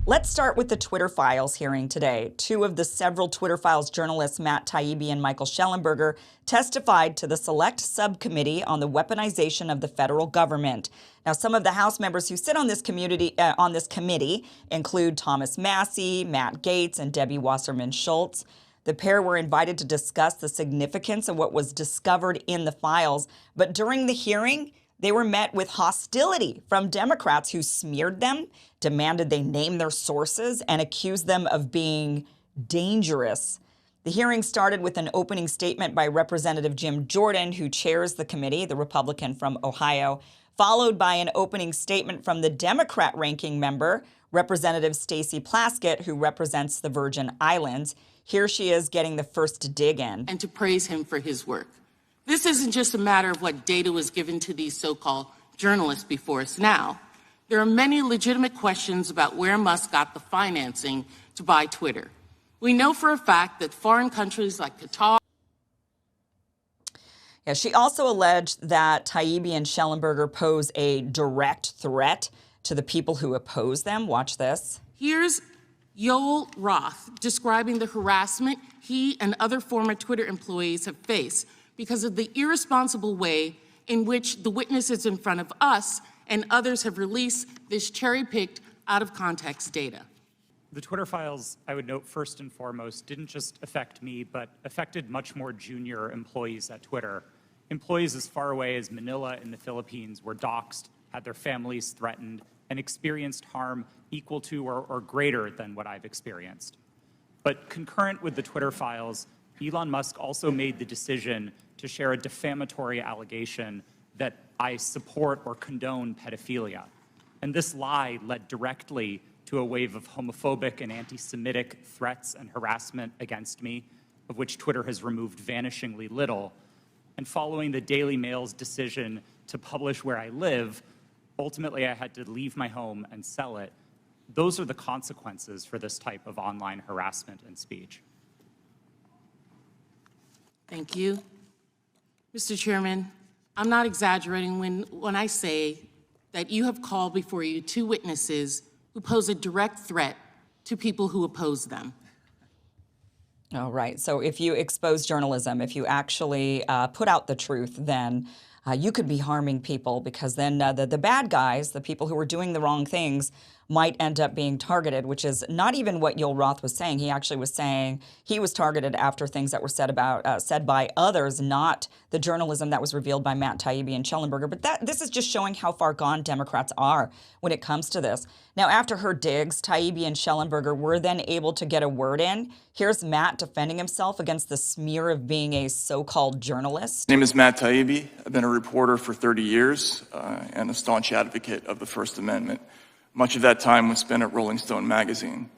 Let's start with the Twitter Files hearing today. Two of the several Twitter Files journalists, Matt Taibbi and Michael Shellenberger, testified to the Select Subcommittee on the Weaponization of the Federal Government. Now, some of the House members who sit on this committee include Thomas Massie, Matt Gaetz, and Debbie Wasserman Schultz. The pair were invited to discuss the significance of what was discovered in the files, but during the hearing, they were met with hostility from Democrats who smeared them, demanded they name their sources, and accused them of being dangerous. The hearing started with an opening statement by Representative Jim Jordan, who chairs the committee, the Republican from Ohio, followed by an opening statement from the Democrat ranking member, Representative Stacey Plaskett, who represents the Virgin Islands. Here she is getting the first dig in. And to praise him for his work. This isn't just a matter of what data was given to these so-called journalists before us now. There are many legitimate questions about where Musk got the financing to buy Twitter. We know for a fact that foreign countries like Qatar. Yeah, she also alleged that Taibbi and Shellenberger pose a direct threat to the people who oppose them. Watch this. Here's Yoel Roth describing the harassment he and other former Twitter employees have faced because of the irresponsible way in which the witnesses in front of us and others have released this cherry-picked, out-of-context data. The Twitter Files, I would note first and foremost, didn't just affect me, but affected much more junior employees at Twitter. Employees as far away as Manila in the Philippines were doxxed, had their families threatened, and experienced harm equal to or greater than what I've experienced. But concurrent with the Twitter Files, Elon Musk also made the decision to share a defamatory allegation that I support or condone pedophilia. And this lie led directly to a wave of homophobic and anti-Semitic threats and harassment against me, of which Twitter has removed vanishingly little. And following the Daily Mail's decision to publish where I live, ultimately I had to leave my home and sell it. Those are the consequences for this type of online harassment and speech. Thank you. Mr. Chairman, I'm not exaggerating when I say that you have called before you two witnesses who pose a direct threat to people who oppose them. All right. So if you expose journalism, if you actually put out the truth, then you could be harming people, because then the bad guys, the people who are doing the wrong things, might end up being targeted, which is not even what Yoel Roth was saying. He actually was saying he was targeted after things that were said by others, not the journalism that was revealed by Matt Taibbi and Shellenberger. But this is just showing how far gone Democrats are when it comes to this. Now, after her digs, Taibbi and Shellenberger were then able to get a word in. Here's Matt defending himself against the smear of being a so-called journalist. My name is Matt Taibbi. I've been a reporter for 30 years and a staunch advocate of the First Amendment. Much of that time was spent at Rolling Stone magazine.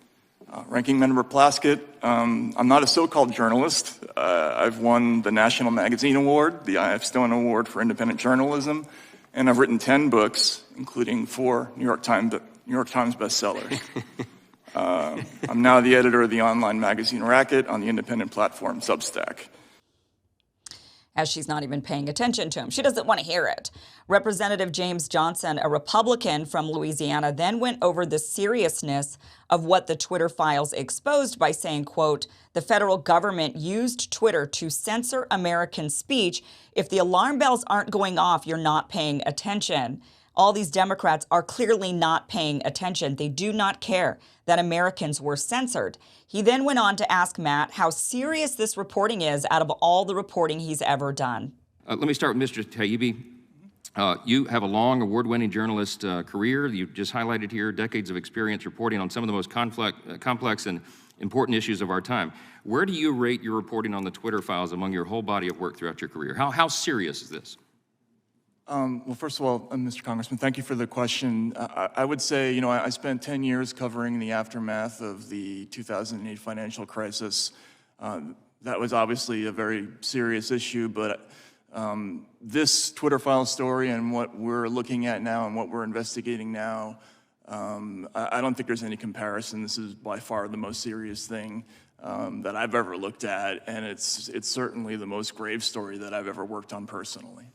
Ranking Member Plaskett, I'm not a so-called journalist. I've won the National Magazine Award, the I.F. Stone Award for Independent Journalism, and I've written 10 books, including 4 New York Times bestsellers. I'm now the editor of the online magazine Racket on the independent platform Substack. As she's not even paying attention to him. She doesn't want to hear it. Representative James Johnson, a Republican from Louisiana, then went over the seriousness of what the Twitter Files exposed by saying, quote, the federal government used Twitter to censor American speech. If the alarm bells aren't going off, you're not paying attention. All these Democrats are clearly not paying attention. They do not care that Americans were censored. He then went on to ask Matt how serious this reporting is out of all the reporting he's ever done. Let me start with Mr. Taibbi. You have a long, award-winning journalist career. You just highlighted here decades of experience reporting on some of the most complex and important issues of our time. Where do you rate your reporting on the Twitter Files among your whole body of work throughout your career? How serious is this? Well, first of all, Mr. Congressman, thank you for the question. I would say, I spent 10 years covering the aftermath of the 2008 financial crisis. That was obviously a very serious issue, but this Twitter file story and what we're looking at now and what we're investigating now, I don't think there's any comparison. This is by far the most serious thing that I've ever looked at, and it's certainly the most grave story that I've ever worked on personally.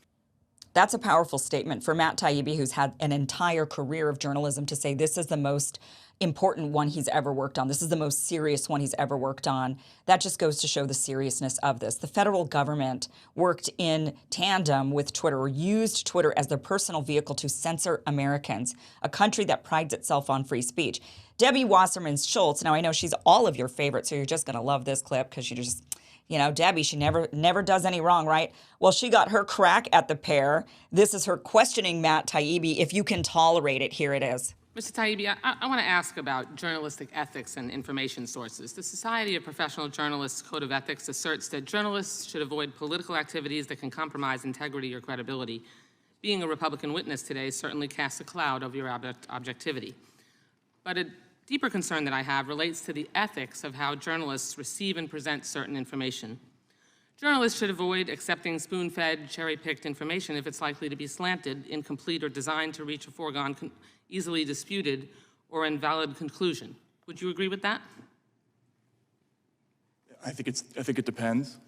That's a powerful statement for Matt Taibbi, who's had an entire career of journalism, to say this is the most important one he's ever worked on. This is the most serious one he's ever worked on. That just goes to show the seriousness of this. The federal government worked in tandem with Twitter, or used Twitter as their personal vehicle to censor Americans, a country that prides itself on free speech. Debbie Wasserman Schultz, now I know she's all of your favorites, so you're just going to love this clip because you just... You know, Debbie, she never does any wrong, right? Well, she got her crack at the pair. This is her questioning Matt Taibbi. If you can tolerate it, here it is. Mr. Taibi, I want to ask about journalistic ethics and information sources. The Society of Professional Journalists Code of Ethics asserts that journalists should avoid political activities that can compromise integrity or credibility. Being a Republican witness today certainly casts a cloud over your objectivity. But a deeper concern that I have relates to the ethics of how journalists receive and present certain information. Journalists should avoid accepting spoon-fed, cherry-picked information if it's likely to be slanted, incomplete, or designed to reach a foregone, easily disputed, or invalid conclusion. Would you agree with that? I think it depends.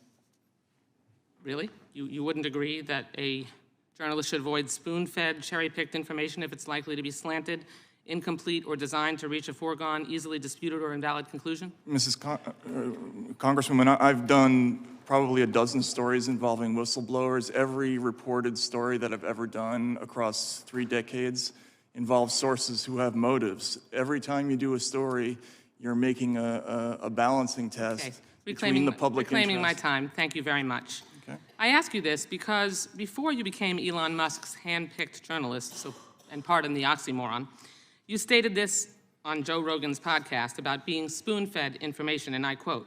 Really? You wouldn't agree that a journalist should avoid spoon-fed, cherry-picked information if it's likely to be slanted, incomplete, or designed to reach a foregone, easily disputed, or invalid conclusion? Congresswoman, I've done probably a dozen stories involving whistleblowers. Every reported story that I've ever done across 3 decades involves sources who have motives. Every time you do a story, you're making a balancing test between the public interest. Reclaiming my time. Thank you very much. Okay. I ask you this because before you became Elon Musk's hand-picked journalist, and pardon the oxymoron, you stated this on Joe Rogan's podcast about being spoon-fed information, and I quote,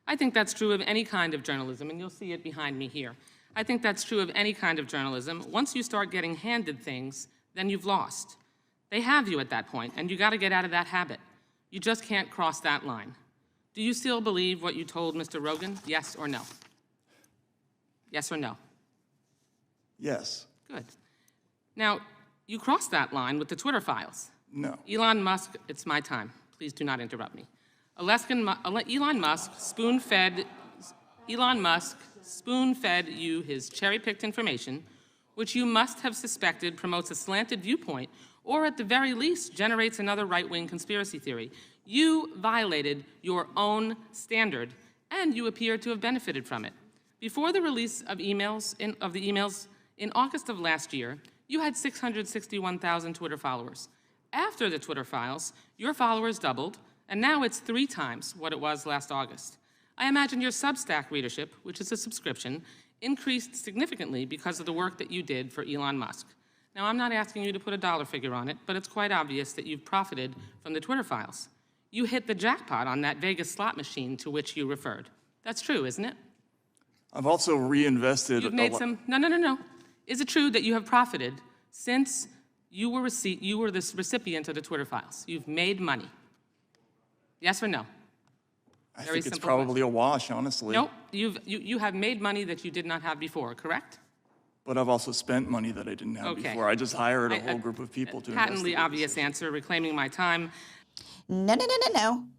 "I think that's true of any kind of journalism," and you'll see it behind me here. "I think that's true of any kind of journalism. Once you start getting handed things, then you've lost. They have you at that point, and you got to get out of that habit. You just can't cross that line." Do you still believe what you told Mr. Rogan? Yes or no? Yes or no? Yes. Good. Now, you crossed that line with the Twitter files. No. Elon Musk, it's my time. Please do not interrupt me. Elon Musk spoon-fed you his cherry-picked information, which you must have suspected promotes a slanted viewpoint, or at the very least generates another right-wing conspiracy theory. You violated your own standard, and you appear to have benefited from it. Before the release of the emails in August of last year, you had 661,000 Twitter followers. After the Twitter files, your followers doubled, and now it's 3 times what it was last August. I imagine your Substack readership, which is a subscription, increased significantly because of the work that you did for Elon Musk. Now, I'm not asking you to put a dollar figure on it, but it's quite obvious that you've profited from the Twitter files. You hit the jackpot on that Vegas slot machine to which you referred. That's true, isn't it? I've also reinvested. You've made some, no. Is it true that you have profited since you were the recipient of the Twitter files? You've made money. Yes or no? I think it's probably a wash, honestly. Nope, you have made money that you did not have before, correct? But I've also spent money that I didn't have before. I just hired a whole group of people to invest. Patently obvious answer, reclaiming my time. No.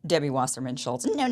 Debbie Wasserman Schultz. No.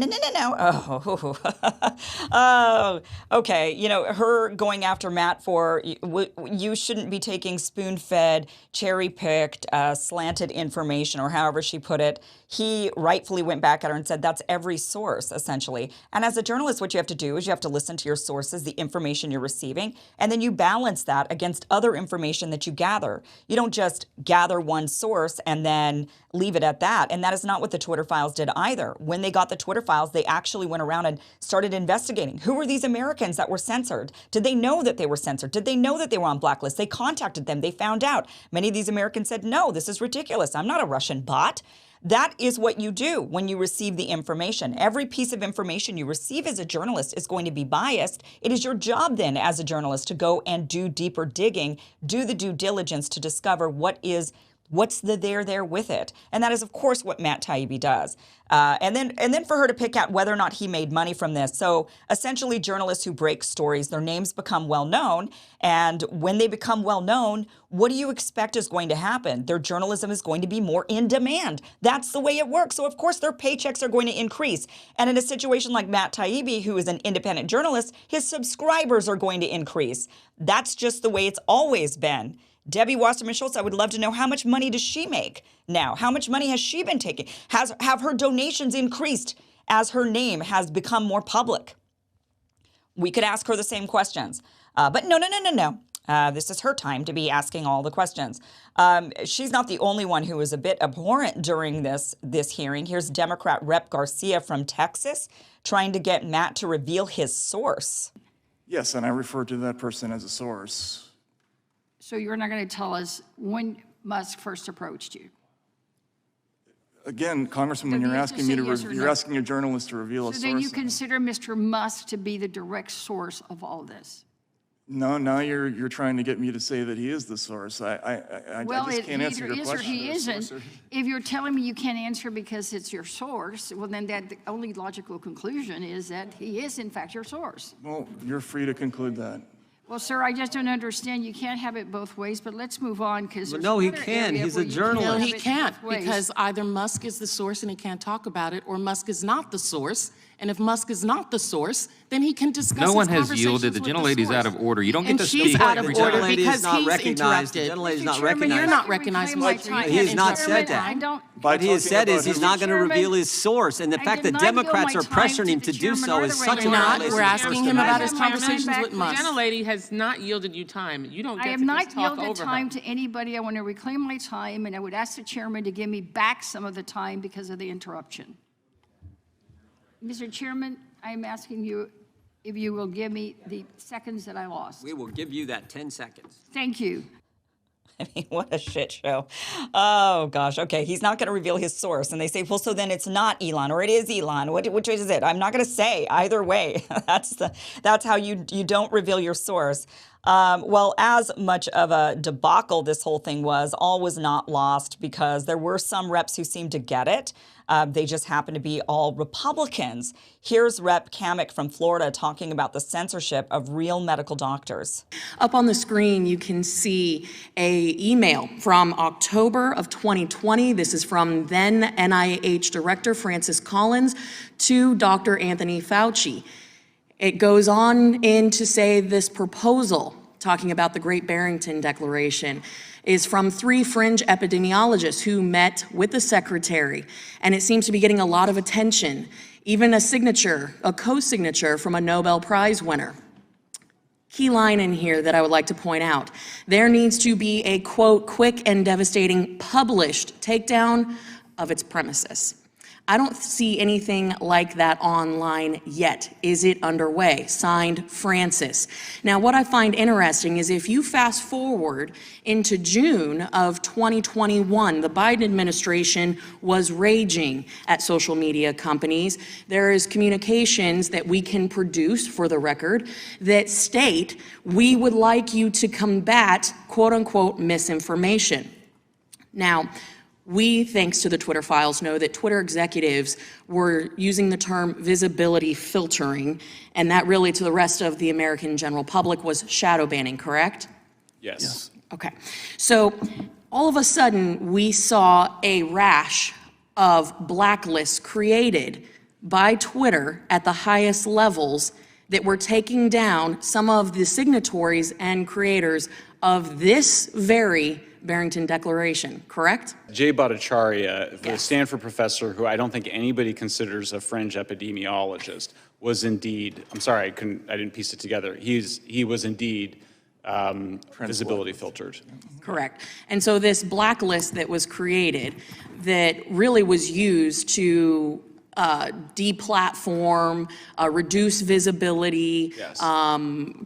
Oh, okay. You know, her going after Matt for you shouldn't be taking spoon-fed, cherry-picked, slanted information, or however she put it. He rightfully went back at her and said that's every source, essentially. And as a journalist, what you have to do is you have to listen to your sources, the information you're receiving, and then you balance that against other information that you gather. You don't just gather one source and then leave it at that. And that is not what the Twitter files did either. When they got the Twitter files, they actually went around and started investigating. Who were these Americans that were censored? Did they know that they were censored? Did they know that they were on blacklists? They contacted them. They found out. Many of these Americans said, no, this is ridiculous. I'm not a Russian bot. That is what you do when you receive the information. Every piece of information you receive as a journalist is going to be biased. It is your job then as a journalist to go and do deeper digging, do the due diligence to discover what is What's the there with it? And that is, of course, what Matt Taibbi does. And then for her to pick out whether or not he made money from this. So essentially, journalists who break stories, their names become well known. And when they become well known, what do you expect is going to happen? Their journalism is going to be more in demand. That's the way it works. So of course, their paychecks are going to increase. And in a situation like Matt Taibbi, who is an independent journalist, his subscribers are going to increase. That's just the way it's always been. Debbie Wasserman Schultz, I would love to know, how much money does she make now? How much money has she been taking? Have her donations increased as her name has become more public? We could ask her the same questions. But no. This is her time to be asking all the questions. She's not the only one who was a bit abhorrent during this hearing. Here's Democrat Rep. Garcia from Texas trying to get Matt to reveal his source. Yes, and I refer to that person as a source. So you're not going to tell us when Musk first approached you? Again, Congressman, when you're asking me you're asking a journalist to reveal a source. So then you consider Mr. Musk to be the direct source of all this? No, now you're trying to get me to say that he is the source. I just can't answer your question. Well, he either is or he isn't. If you're telling me you can't answer because it's your source, well, then the only logical conclusion is that he is, in fact, your source. Well, you're free to conclude that. Well, sir, I just don't understand. You can't have it both ways, but let's move on because no, he can. He's a journalist. No, he can't, because either Musk is the source and he can't talk about it, or Musk is not the source. And if Musk is not the source, then he can discuss No one his has conversations yielded. The with gentlelady's source. out of order. You don't get to speak. And she's out of The order gentlelady is because not he's recognized. The interrupted. gentlelady is not Mr. Chairman, recognized. You're not recognizing my my time. He has not said that. I don't. What he has said is he's not going to Chairman, reveal his source, and the I fact did that not yield Democrats my are time pressuring to him the to do chairman so or is the such a We're not. violation We're of the asking First him Amendment. about his Can I have my conversations time with back? Musk. The gentlelady has not yielded you time. You don't I get have to not just talk yielded over time her. to anybody. I want to reclaim my time, and I would ask the chairman to give me back some of the time because of the interruption. Mr. Chairman, I am asking you if you will give me the seconds that I lost. We will give you that 10 seconds. Thank you. I mean, what a shit show. Oh, gosh. Okay, he's not going to reveal his source. And they say, well, so then it's not Elon, or it is Elon. Which is it? I'm not going to say either way. That's how you don't reveal your source. Well, as much of a debacle this whole thing was, all was not lost because there were some reps who seemed to get it. They just happen to be all Republicans. Here's Rep. Kamek from Florida talking about the censorship of real medical doctors. Up on the screen, you can see an email from October of 2020. This is from then NIH Director Francis Collins to Dr. Anthony Fauci. It goes on in to say this proposal, talking about the Great Barrington Declaration, is from 3 fringe epidemiologists who met with the secretary, and it seems to be getting a lot of attention, even a co-signature from a Nobel Prize winner. Key line in here that I would like to point out: there needs to be a, quote, quick and devastating published takedown of its premises. I don't see anything like that online yet. Is it underway? Signed, Francis. Now, what I find interesting is if you fast forward into June of 2021, the Biden administration was raging at social media companies. There is communications that we can produce, for the record, that state we would like you to combat, quote unquote, misinformation. Now, we, thanks to the Twitter files, know that Twitter executives were using the term visibility filtering, and that really, to the rest of the American general public, was shadow banning, correct? Yes. Okay. So all of a sudden, we saw a rash of blacklists created by Twitter at the highest levels that were taking down some of the signatories and creators of this very Barrington Declaration, correct? Jay Bhattacharya, the Yes. Stanford professor, who I don't think anybody considers a fringe epidemiologist, was indeed, I'm sorry, I didn't piece it together. He was indeed visibility filtered. Correct. And so this blacklist that was created that really was used to deplatform, reduce visibility, Yes.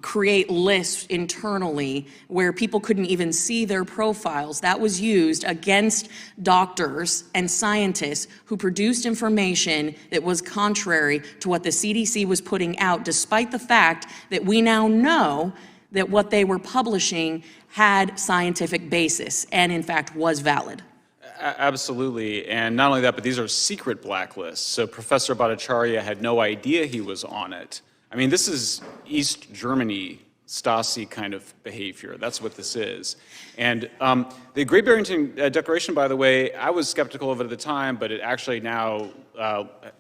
create lists internally where people couldn't even see their profiles. That was used against doctors and scientists who produced information that was contrary to what the CDC was putting out, despite the fact that we now know that what they were publishing had scientific basis and in fact was valid. Absolutely, and not only that, but these are secret blacklists. So Professor Bhattacharya had no idea he was on it. I mean, this is East Germany Stasi kind of behavior. That's what this is. And the Great Barrington Declaration, by the way, I was skeptical of it at the time, but it actually now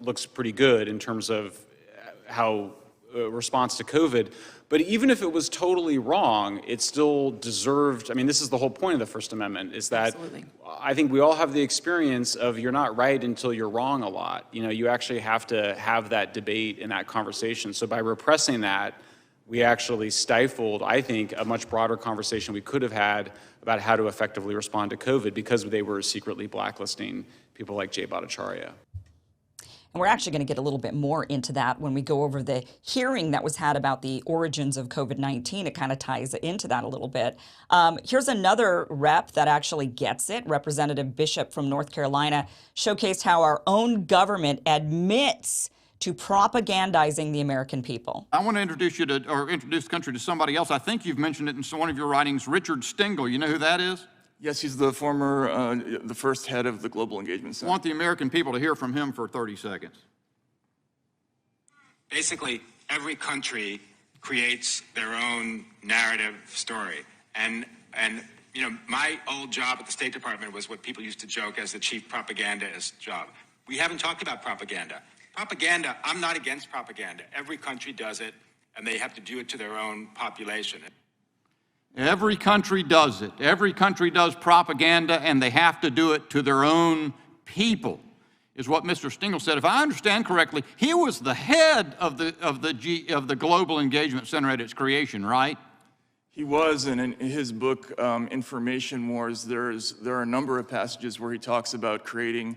looks pretty good in terms of how response to COVID. But even if it was totally wrong, it still deserved, I mean, this is the whole point of the First Amendment, is that Absolutely. I think we all have the experience of you're not right until you're wrong a lot. You know, you actually have to have that debate and that conversation. So by repressing that, we actually stifled, I think, a much broader conversation we could have had about how to effectively respond to COVID because they were secretly blacklisting people like Jay Bhattacharya. And we're actually going to get a little bit more into that when we go over the hearing that was had about the origins of COVID-19. It kind of ties into that a little bit. Here's another rep that actually gets it. Representative Bishop from North Carolina showcased how our own government admits to propagandizing the American people. I want to introduce you to, or introduce the country to somebody else. I think you've mentioned it in one of your writings, Richard Stengel. You know who that is? Yes, he's the former, the first head of the Global Engagement I Center. want the American people to hear from him for 30 seconds. Basically, every country creates their own narrative story. And you know, my old job at the State Department was what people used to joke as the chief propagandist job. We haven't talked about propaganda. Propaganda, I'm not against propaganda. Every country does it, and they have to do it to their own population. Every country does it. Every country does propaganda, and they have to do it to their own people, is what Mr. Stengel said. If I understand correctly, he was the head of the Global Engagement Center at its creation, right? He was, and in his book, Information Wars, there are a number of passages where he talks about creating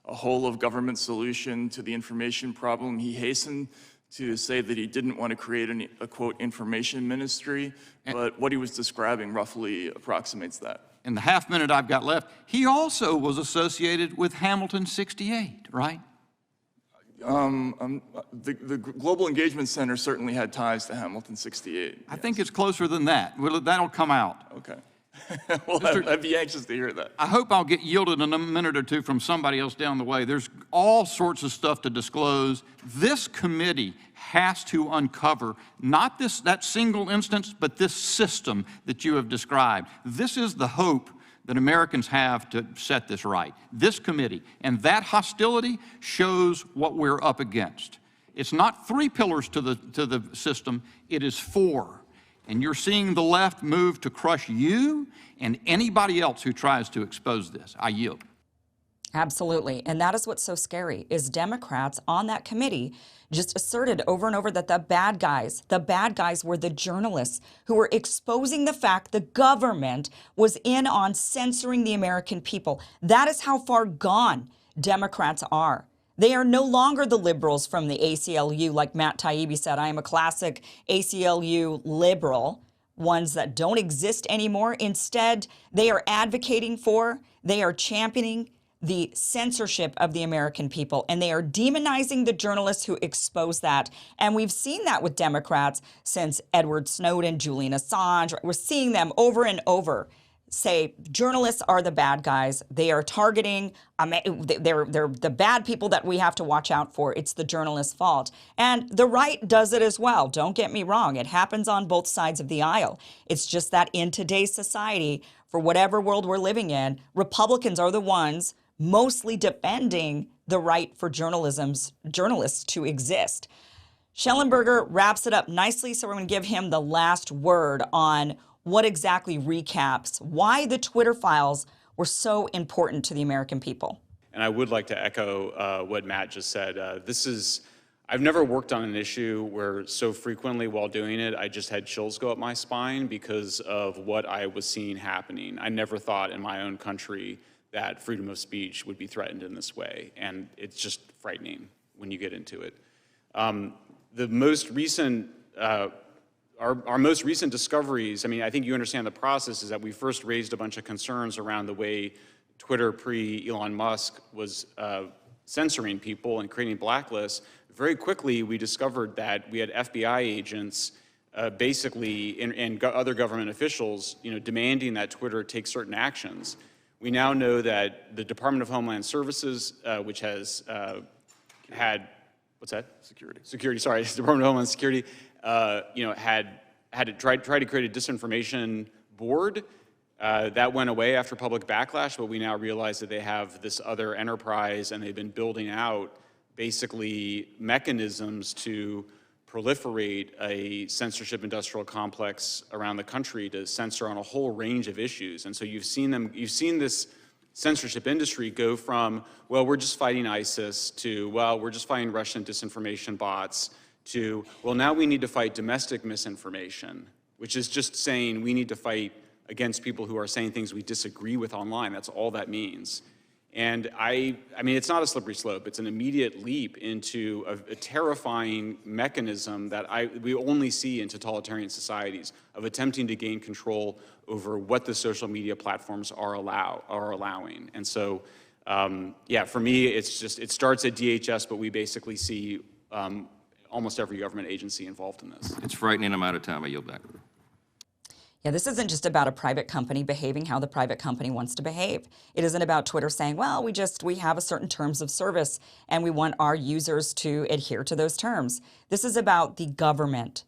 a whole of government solution to the information problem. He hastened to say that he didn't want to create a quote, information ministry, but what he was describing roughly approximates that. In the half minute I've got left, he also was associated with Hamilton 68, right? The Global Engagement Center certainly had ties to Hamilton 68. I think it's closer than that. Well, that'll come out. Okay. Well, I'd be anxious to hear that. I hope I'll get yielded in a minute or two from somebody else down the way. There's all sorts of stuff to disclose. This committee has to uncover not that single instance, but this system that you have described. This is the hope that Americans have to set this right. This committee, and that hostility shows what we're up against. It's not 3 pillars to the system, it is 4. And you're seeing the left move to crush you and anybody else who tries to expose this. I yield. Absolutely. And that is what's so scary, is Democrats on that committee just asserted over and over that the bad guys were the journalists who were exposing the fact the government was in on censoring the American people. That is how far gone Democrats are. They are no longer the liberals from the ACLU, like Matt Taibi said. I am a classic ACLU liberal, ones that don't exist anymore. Instead, they are advocating for, they are championing the censorship of the American people, and they are demonizing the journalists who expose that. And we've seen that with Democrats since Edward Snowden, Julian Assange. We're seeing them over and over say journalists are the bad guys. They are targeting, they're the bad people that we have to watch out for. It's the journalists' fault. And the right does it as well. Don't get me wrong. It happens on both sides of the aisle. It's just that in today's society, for whatever world we're living in, Republicans are the ones mostly defending the right for journalists to exist. Schellenberger wraps it up nicely, so we're going to give him the last word on what exactly recaps why the Twitter files were so important to the American people. And I would like to echo what Matt just said. I've never worked on an issue where so frequently while doing it, I just had chills go up my spine because of what I was seeing happening. I never thought in my own country that freedom of speech would be threatened in this way. And it's just frightening when you get into it. The most recent Our most recent discoveries, I mean, I think you understand the process, is that we first raised a bunch of concerns around the way Twitter pre-Elon Musk was censoring people and creating blacklists. Very quickly, we discovered that we had FBI agents basically, and other government officials, demanding that Twitter take certain actions. We now know that the Department of Homeland Services, which has had, what's that? Security, sorry, Department of Homeland Security, had tried to create a disinformation board. That went away after public backlash, but we now realize that they have this other enterprise, and they've been building out basically mechanisms to proliferate a censorship industrial complex around the country to censor on a whole range of issues. And so you've seen this censorship industry go from, well, we're just fighting ISIS, to, well, we're just fighting Russian disinformation bots, to, well, now we need to fight domestic misinformation, which is just saying we need to fight against people who are saying things we disagree with online. That's all that means. And I mean, it's not a slippery slope. It's an immediate leap into a terrifying mechanism that we only see in totalitarian societies of attempting to gain control over what the social media platforms are allowing. And so, yeah, for me, it starts at DHS, but we basically see almost every government agency involved in this. It's frightening. I'm out of time. I yield back. Yeah, this isn't just about a private company behaving how the private company wants to behave. It isn't about Twitter saying, well, we have a certain terms of service and we want our users to adhere to those terms. This is about the government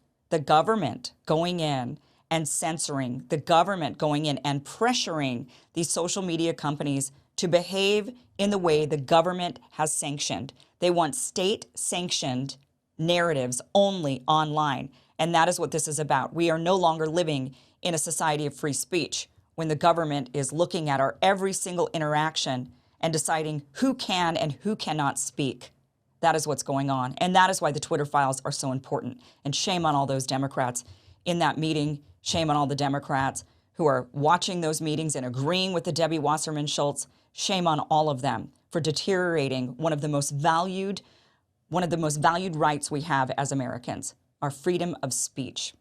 going in and censoring, the government going in and pressuring these social media companies to behave in the way the government has sanctioned. They want state-sanctioned narratives only online. And that is what this is about. We are no longer living in a society of free speech when the government is looking at our every single interaction and deciding who can and who cannot speak. That is what's going on. And that is why the Twitter files are so important. And shame on all those Democrats in that meeting. Shame on all the Democrats who are watching those meetings and agreeing with the Debbie Wasserman Schultz. Shame on all of them for deteriorating one of the most valued rights we have as Americans, our freedom of speech.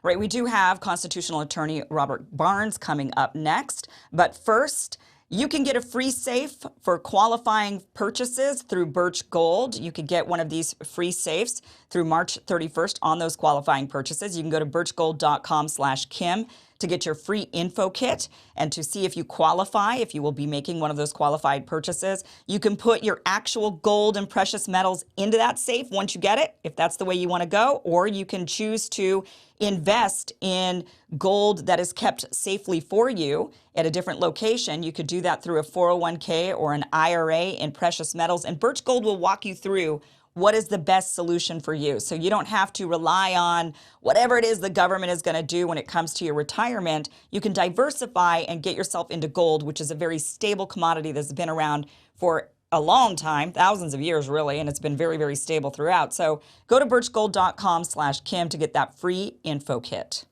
Right, we do have constitutional attorney Robert Barnes coming up next, but first, you can get a free safe for qualifying purchases through Birch Gold. You could get one of these free safes through March 31st on those qualifying purchases. You can go to birchgold.com/Kim to get your free info kit and to see if you qualify, if you will be making one of those qualified purchases. You can put your actual gold and precious metals into that safe once you get it, if that's the way you want to go, or you can choose to invest in gold that is kept safely for you at a different location. You could do that through a 401k or an IRA in precious metals, and Birch Gold will walk you through what is the best solution for you. So you don't have to rely on whatever it is the government is going to do when it comes to your retirement. You can diversify and get yourself into gold, which is a very stable commodity that's been around for a long time, thousands of years really, and it's been very, very stable throughout. So go to birchgold.com/Kim to get that free info kit.